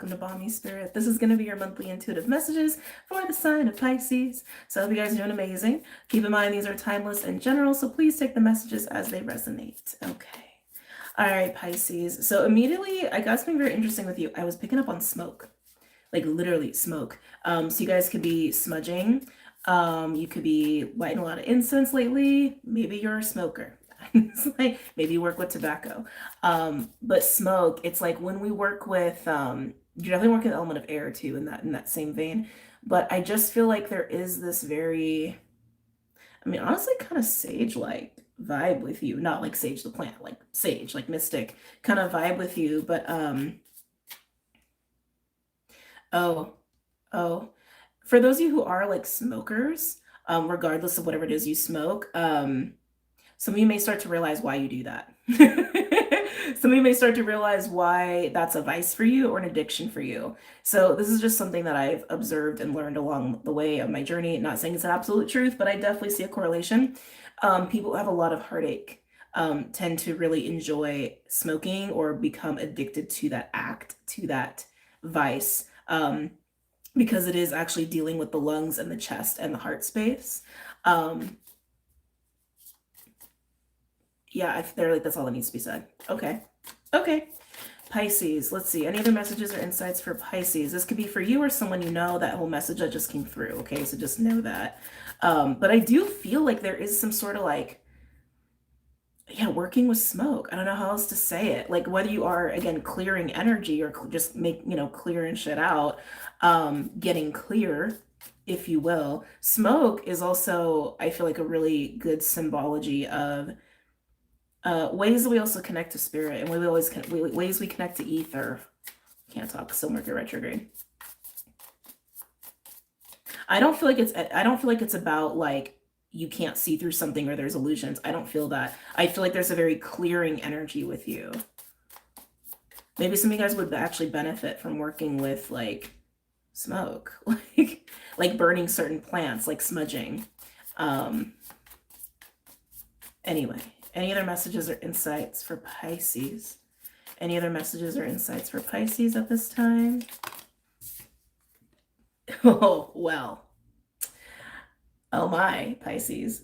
Welcome to BOMISpirit. This is going to be your monthly intuitive messages for the sign of Pisces. So I hope you guys are doing amazing. Keep in mind these are timeless and general, so please take the messages as they resonate. Okay. All right, Pisces. So immediately I got something very interesting with you. I was picking up on smoke, like literally smoke. So you guys could be smudging. You could be lighting a lot of incense lately. Maybe you're a smoker. It's like maybe you work with tobacco. But smoke, it's like when we work with you're definitely working the element of air too in that same vein. But I just feel like there is this very, I mean, honestly, kind of sage-like vibe with you. Not like sage the plant, like sage, like mystic kind of vibe with you. But oh, oh, for those of you who are like smokers, regardless of whatever it is you smoke, some of you may start to realize why you do that. Some of you may start to realize why that's a vice for you or an addiction for you. So this is just something that I've observed and learned along the way of my journey. Not saying it's an absolute truth, but I definitely see a correlation. People who have a lot of heartache tend to really enjoy smoking or become addicted to that act, to that vice, because it is actually dealing with the lungs and the chest and the heart space. Yeah, they're like, that's all that needs to be said. Okay. Okay. Pisces. Let's see. Any other messages or insights for Pisces? This could be for you or someone you know. That whole message that just came through. Okay, so just know that. But I do feel like there is some sort of like, yeah, working with smoke. I don't know how else to say it. Like whether you are, again, clearing energy or just clearing shit out, getting clear, if you will. Smoke is also, I feel like, a really good symbology of ways that we also connect to spirit, and ways we connect to ether. Can't talk. Still Mercury retrograde. I don't feel like it's about like you can't see through something or there's illusions. I don't feel that. I feel like there's a very clearing energy with you. Maybe some of you guys would actually benefit from working with like smoke, like burning certain plants, like smudging. Anyway. Any other messages or insights for Pisces? Any other messages or insights for Pisces at this time? Oh, well. Oh my, Pisces.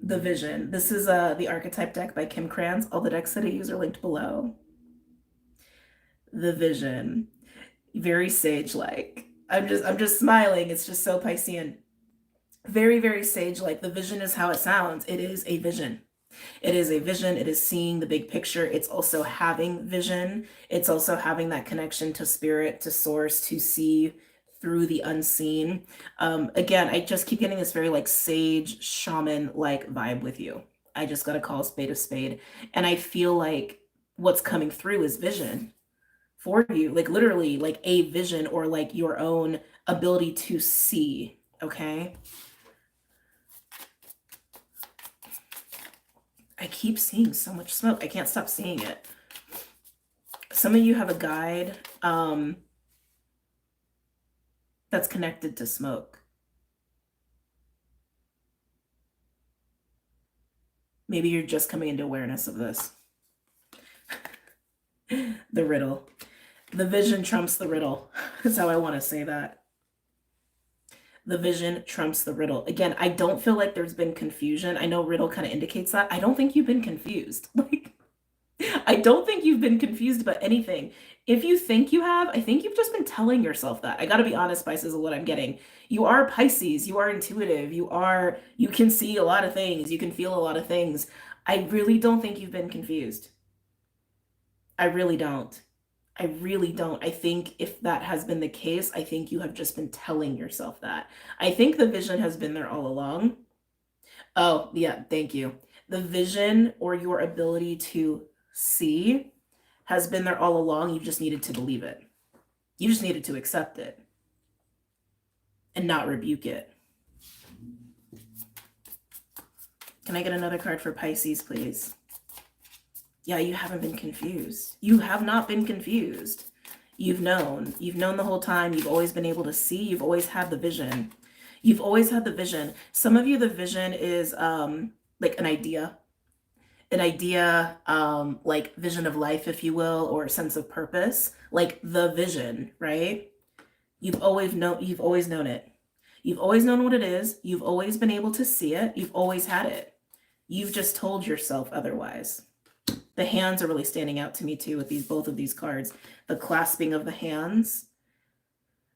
The Vision. This is the archetype deck by Kim Krans. All the decks that I use are linked below. The Vision. Very sage-like. I'm just smiling. It's just so Piscean. Very, very sage-like. The vision is how it sounds. It is a vision. It is a vision. It is seeing the big picture. It's also having vision. It's also having that connection to spirit, to source, to see through the unseen. Again, I just keep getting this very like sage shaman-like vibe with you. I just got to call a spade a spade. And I feel like what's coming through is vision for you, like literally like a vision or like your own ability to see. Okay. I keep seeing so much smoke. I can't stop seeing it. Some of you have a guide that's connected to smoke. Maybe you're just coming into awareness of this. The riddle. The vision trumps the riddle. That's how I want to say that. The vision trumps the riddle. Again, I don't feel like there's been confusion. I know riddle kind of indicates that. I don't think you've been confused. Like, I don't think you've been confused about anything. If you think you have, I think you've just been telling yourself that. I got to be honest, Pisces, is what I'm getting. You are Pisces. You are intuitive. You can see a lot of things. You can feel a lot of things. I really don't think you've been confused. I really don't. I really don't. I think if that has been the case, I think you have just been telling yourself that. I think the vision has been there all along. Oh, yeah, thank you. The vision or your ability to see has been there all along. You just needed to believe it. You just needed to accept it and not rebuke it. Can I get another card for Pisces, please? Yeah, you haven't been confused. You have not been confused. You've known the whole time. You've always been able to see. You've always had the vision. You've always had the vision. Some of you, the vision is like an idea. an idea, like vision of life, if you will, or sense of purpose, like the vision, right? You've always known it. You've always known what it is. You've always been able to see it. You've always had it. You've just told yourself otherwise. The hands are really standing out to me too with both of these cards. The clasping of the hands.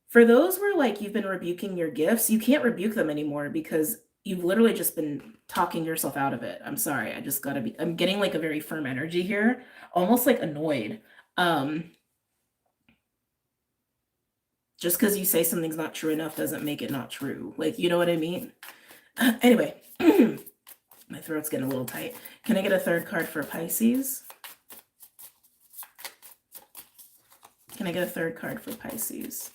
For those where like you've been rebuking your gifts, you can't rebuke them anymore because you've literally just been talking yourself out of it. I'm sorry. I'm getting like a very firm energy here, almost like annoyed. Just because you say something's not true enough doesn't make it not true. Like, you know what I mean? Anyway, my throat's getting a little tight. Can I get a third card for Pisces? Can I get a third card for Pisces?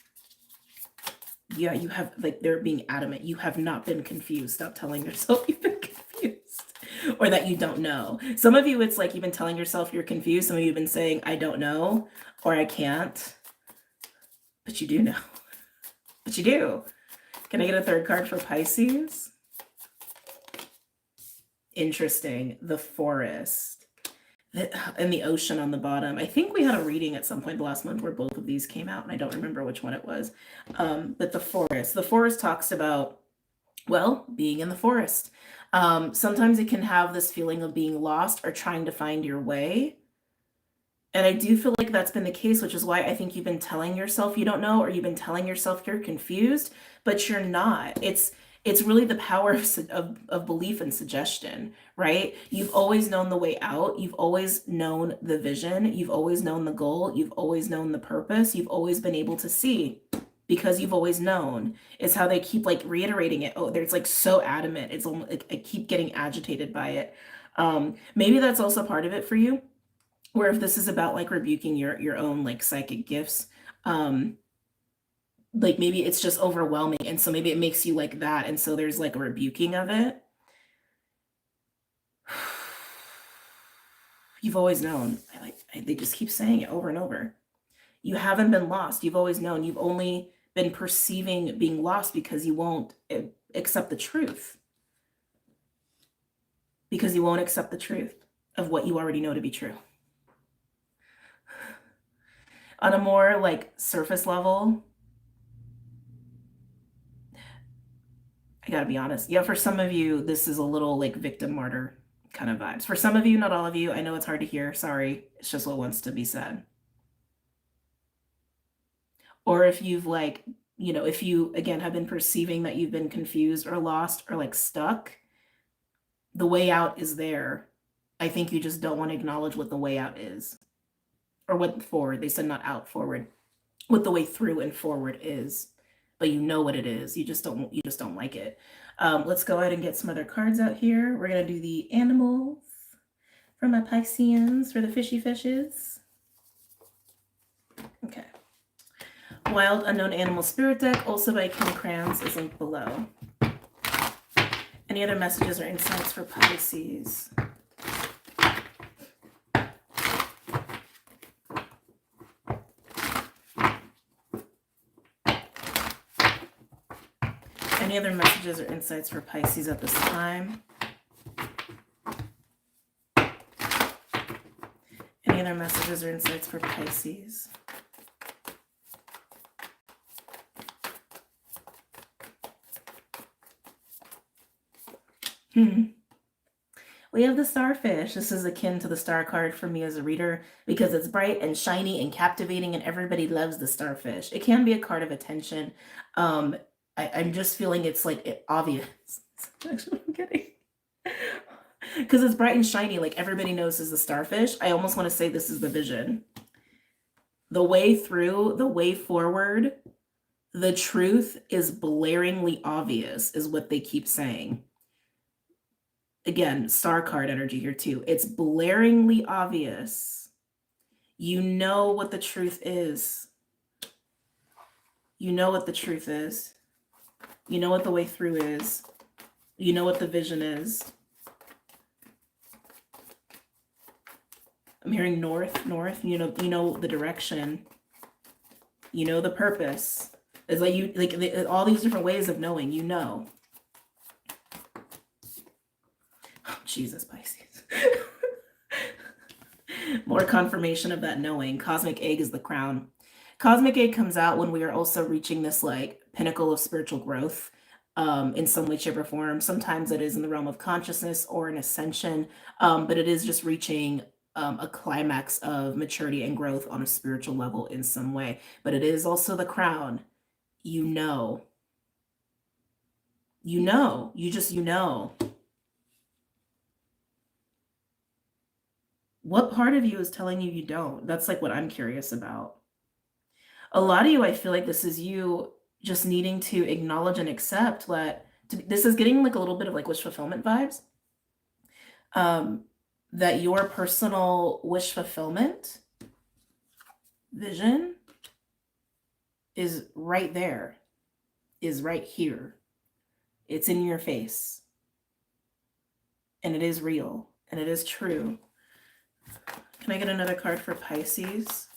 Yeah, you have, like, they're being adamant. You have not been confused. Stop telling yourself you've been confused or that you don't know. Some of you, it's like you've been telling yourself you're confused. Some of you have been saying, I don't know, or I can't. But you do know. But you do. Can I get a third card for Pisces? Interesting. The forest. And the ocean on the bottom. I think we had a reading at some point the last month where both of these came out, and I don't remember which one it was. But the forest. The forest talks about, well, being in the forest. Sometimes it can have this feeling of being lost or trying to find your way. And I do feel like that's been the case, which is why I think you've been telling yourself you don't know, or you've been telling yourself you're confused, but you're not. It's really the power of belief and suggestion, right? You've always known the way out. You've always known the vision. You've always known the goal. You've always known the purpose. You've always been able to see because you've always known. It's how they keep like reiterating it. Oh, there's like so adamant. It's almost like I keep getting agitated by it. Maybe that's also part of it for you. Or if this is about like rebuking your own like psychic gifts, like maybe it's just overwhelming, and so maybe it makes you like that, and so there's like a rebuking of it. You've always known. They just keep saying it over and over. You haven't been lost. You've always known. You've only been perceiving being lost because you won't accept the truth. Because you won't accept the truth of what you already know to be true. On a more like surface level, I gotta be honest. Yeah, for some of you, this is a little like victim martyr kind of vibes. For some of you, not all of you, I know it's hard to hear. Sorry. It's just what wants to be said. Or if you've like, if you, again, have been perceiving that you've been confused or lost or like stuck, the way out is there. I think you just don't want to acknowledge what the way out is. Or what forward. They said not out, forward. What the way through and forward is. But you know what it is. You just don't like it. Let's go ahead and get some other cards out here. We're going to do the animals for my Pisceans, for the fishy fishes. Okay. Wild Unknown Animal Spirit deck, also by Kim Krans, is linked below. Any other messages or insights for Pisces? Any other messages or insights for Pisces at this time? Any other messages or insights for Pisces? We have the starfish. This is akin to the star card for me as a reader because it's bright and shiny and captivating and everybody loves the starfish. It can be a card of attention. I'm just feeling it's like obvious. Actually, I'm kidding. Because it's bright and shiny, like everybody knows is the starfish. I almost want to say this is the vision. The way through, the way forward, the truth is blaringly obvious, is what they keep saying. Again, star card energy here too. It's blaringly obvious. You know what the truth is. You know what the truth is. You know what the way through is. You know what the vision is. I'm hearing north. You know the direction. You know the purpose. It's like all these different ways of knowing. You know. Oh, Jesus, Pisces. More confirmation of that knowing. Cosmic egg is the crown. Cosmic egg comes out when we are also reaching this like pinnacle of spiritual growth, in some way, shape, or form. Sometimes it is in the realm of consciousness or an ascension, but it is just reaching a climax of maturity and growth on a spiritual level in some way. But it is also the crown. You know. You know. You know. What part of you is telling you you don't? That's like what I'm curious about. A lot of you, I feel like this is you just needing to acknowledge and accept that this is getting like a little bit of like wish fulfillment vibes. That your personal wish fulfillment vision is right there, is right here. It's in your face. And it is real. And it is true. Can I get another card for Pisces?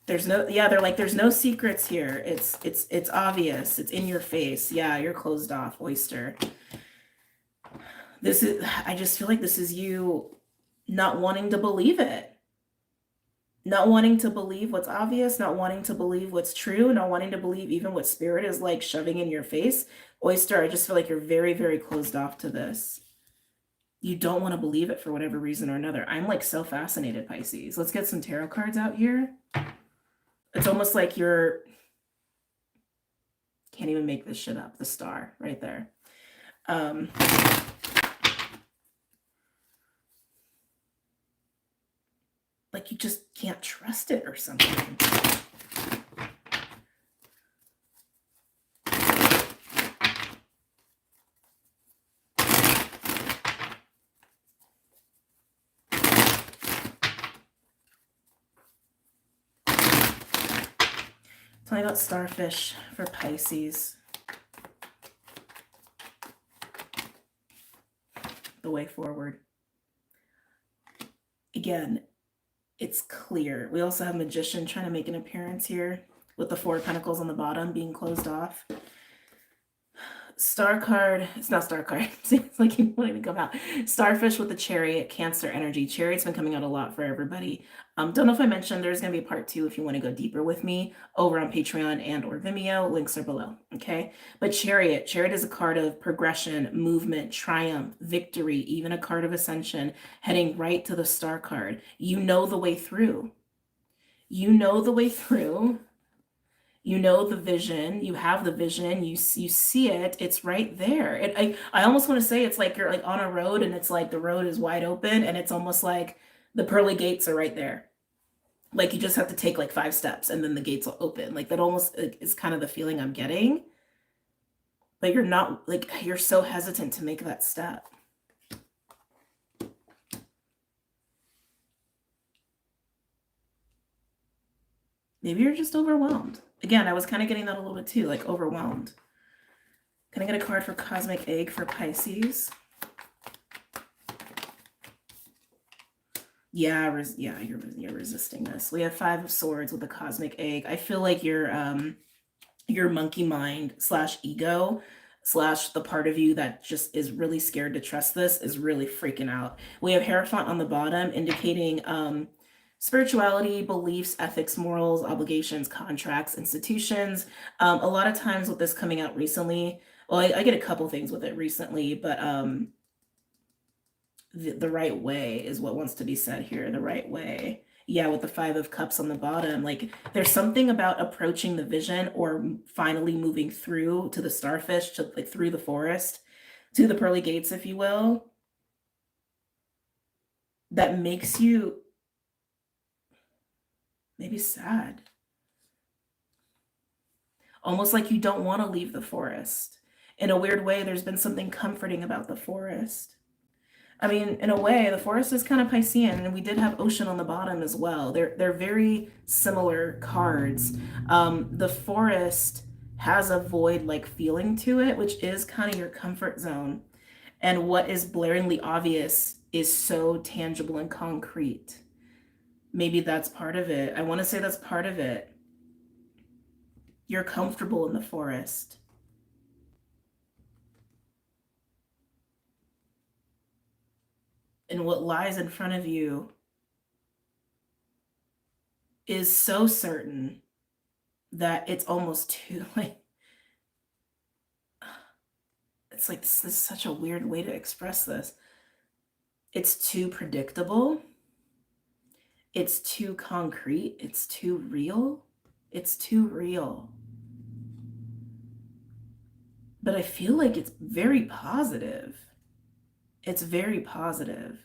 There's no, yeah, they're like, there's no secrets here. It's obvious. It's in your face. Yeah, you're closed off, oyster. This is, I just feel like this is you not wanting to believe it. Not wanting to believe what's obvious, not wanting to believe what's true, not wanting to believe even what spirit is like shoving in your face. Oyster, I just feel like you're very, very closed off to this. You don't want to believe it for whatever reason or another. I'm like so fascinated, Pisces. Let's get some tarot cards out here. It's almost like you're, can't even make this shit up. The star right there. Like you just can't trust it or something. Tell me about starfish for Pisces. The way forward. Again, it's clear. We also have magician trying to make an appearance here with the 4 of Pentacles on the bottom being closed off. Star card, it's not star card. Seems like you won't even come out. Starfish with the chariot, Cancer energy. Chariot's been coming out a lot for everybody. Don't know if I mentioned there's going to be a part 2 if you want to go deeper with me over on Patreon and or Vimeo. Links are below. Okay. But chariot is a card of progression, movement, triumph, victory, even a card of ascension, heading right to the star card. You know the way through. You know the way through. You know the vision, you have the vision, you see it, it's right there. I almost want to say it's like you're like on a road and it's like the road is wide open and it's almost like the pearly gates are right there. Like you just have to take like 5 steps and then the gates will open. Like that almost is kind of the feeling I'm getting. But you're not, like, you're so hesitant to make that step. Maybe you're just overwhelmed. Again, I was kind of getting that a little bit too, like overwhelmed. Can I get a card for Cosmic Egg for Pisces? Yeah, you're resisting this. We have 5 of Swords with the Cosmic Egg. I feel like your monkey mind / ego / the part of you that just is really scared to trust this is really freaking out. We have Hierophant on the bottom indicating spirituality, beliefs, ethics, morals, obligations, contracts, institutions. A lot of times with this coming out recently, well, I get a couple things with it recently, but the right way is what wants to be said here. The right way. Yeah, with the 5 of Cups on the bottom, like there's something about approaching the vision or finally moving through to the starfish, to like through the forest, to the pearly gates, if you will, that makes you maybe sad. Almost like you don't want to leave the forest. In a weird way, there's been something comforting about the forest. I mean, in a way, the forest is kind of Piscean, and we did have ocean on the bottom as well. They're very similar cards. The forest has a void-like feeling to it, which is kind of your comfort zone. And what is blaringly obvious is so tangible and concrete. Maybe that's part of it. I want to say that's part of it. You're comfortable in the forest. And what lies in front of you is so certain that it's almost too, like, it's like, this is such a weird way to express this. It's too predictable. It's too concrete. It's too real. It's too real. But I feel like it's very positive. It's very positive.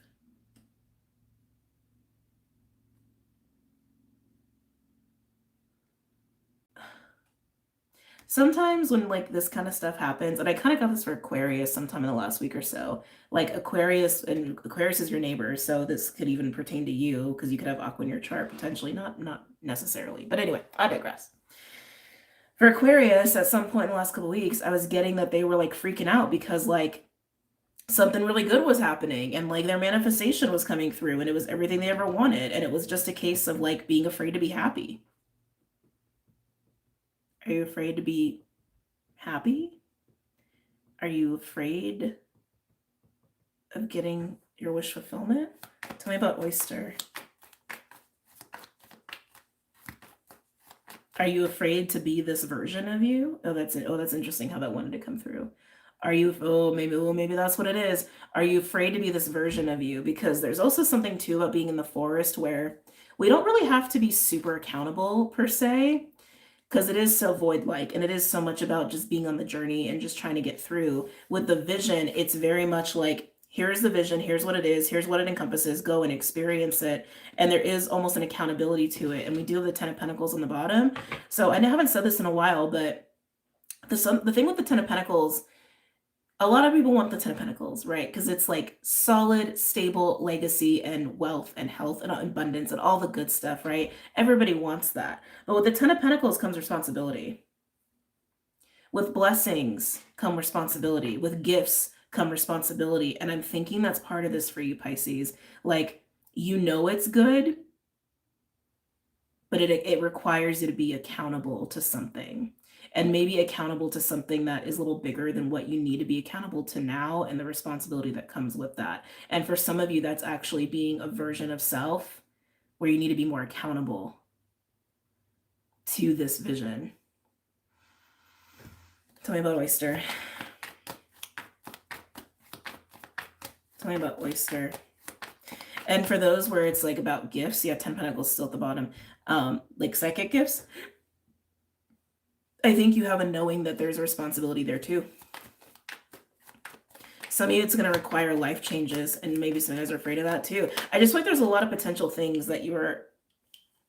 Sometimes when like this kind of stuff happens, and I kind of got this for Aquarius sometime in the last week or so, like Aquarius, and Aquarius is your neighbor, so this could even pertain to you because you could have Aqua in your chart potentially, not necessarily. But anyway, I digress. For Aquarius, at some point in the last couple of weeks, I was getting that they were like freaking out because like something really good was happening and like their manifestation was coming through and it was everything they ever wanted. And it was just a case of like being afraid to be happy. Are you afraid to be happy? Are you afraid of getting your wish fulfillment? Tell me about Oyster. Are you afraid to be this version of you? Oh, that's interesting how that wanted to come through. Are you, maybe that's what it is. Are you afraid to be this version of you? Because there's also something too about being in the forest where we don't really have to be super accountable per se, because it is so void-like and it is so much about just being on the journey and just trying to get through. With the vision, it's very much like, here's the vision, here's what it is, here's what it encompasses, go and experience it. And there is almost an accountability to it. And we do have the 10 of Pentacles on the bottom. So I haven't said this in a while, but the thing with the 10 of Pentacles, a lot of people want the 10 of Pentacles, right? Because it's like solid, stable legacy and wealth and health and abundance and all the good stuff, right? Everybody wants that. But with the 10 of Pentacles comes responsibility. With blessings come responsibility. With gifts come responsibility. And I'm thinking that's part of this for you, Pisces. Like, you know it's good, but it requires you to be accountable to something. And maybe accountable to something that is a little bigger than what you need to be accountable to now and the responsibility that comes with that. And for some of you, that's actually being a version of self where you need to be more accountable to this vision. Tell me about Oyster. Tell me about Oyster. And for those where it's like about gifts, yeah, 10 Pentacles still at the bottom, like psychic gifts, I think you have a knowing that there's a responsibility there too. Some of you, it's going to require life changes, and maybe some of you guys are afraid of that too. I just feel like there's a lot of potential things that you are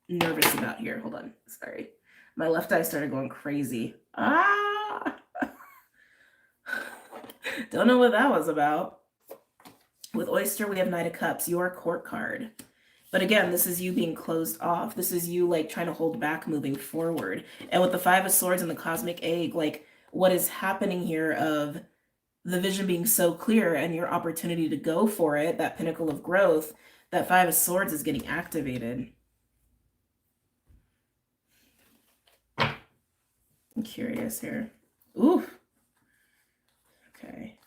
nervous about here. Hold on. Sorry. My left eye started going crazy. Ah! Don't know what that was about. With Oyster, we have Knight of Cups, your court card. But again, this is you being closed off. This is you like trying to hold back moving forward. And with the Five of Swords and the Cosmic Egg, like what is happening here of the vision being so clear and your opportunity to go for it, that pinnacle of growth, that Five of Swords is getting activated. I'm curious here. Ooh. Okay.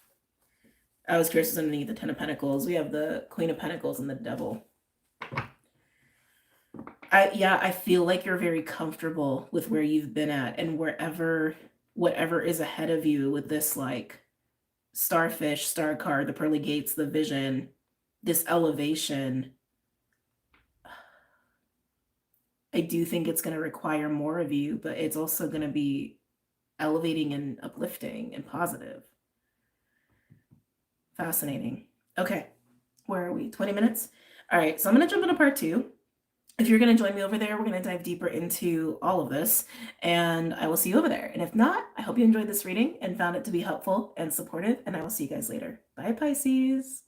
I was curious what's underneath the 10 of Pentacles. We have the Queen of Pentacles and the Devil. I feel like you're very comfortable with where you've been at and whatever is ahead of you with this like starfish, star card, the pearly gates, the vision, this elevation. I do think it's going to require more of you, but it's also going to be elevating and uplifting and positive. Fascinating. Okay, where are we? 20 minutes? All right, so I'm going to jump into part 2. If you're going to join me over there, we're going to dive deeper into all of this, and I will see you over there. And if not, I hope you enjoyed this reading and found it to be helpful and supportive, and I will see you guys later. Bye, Pisces.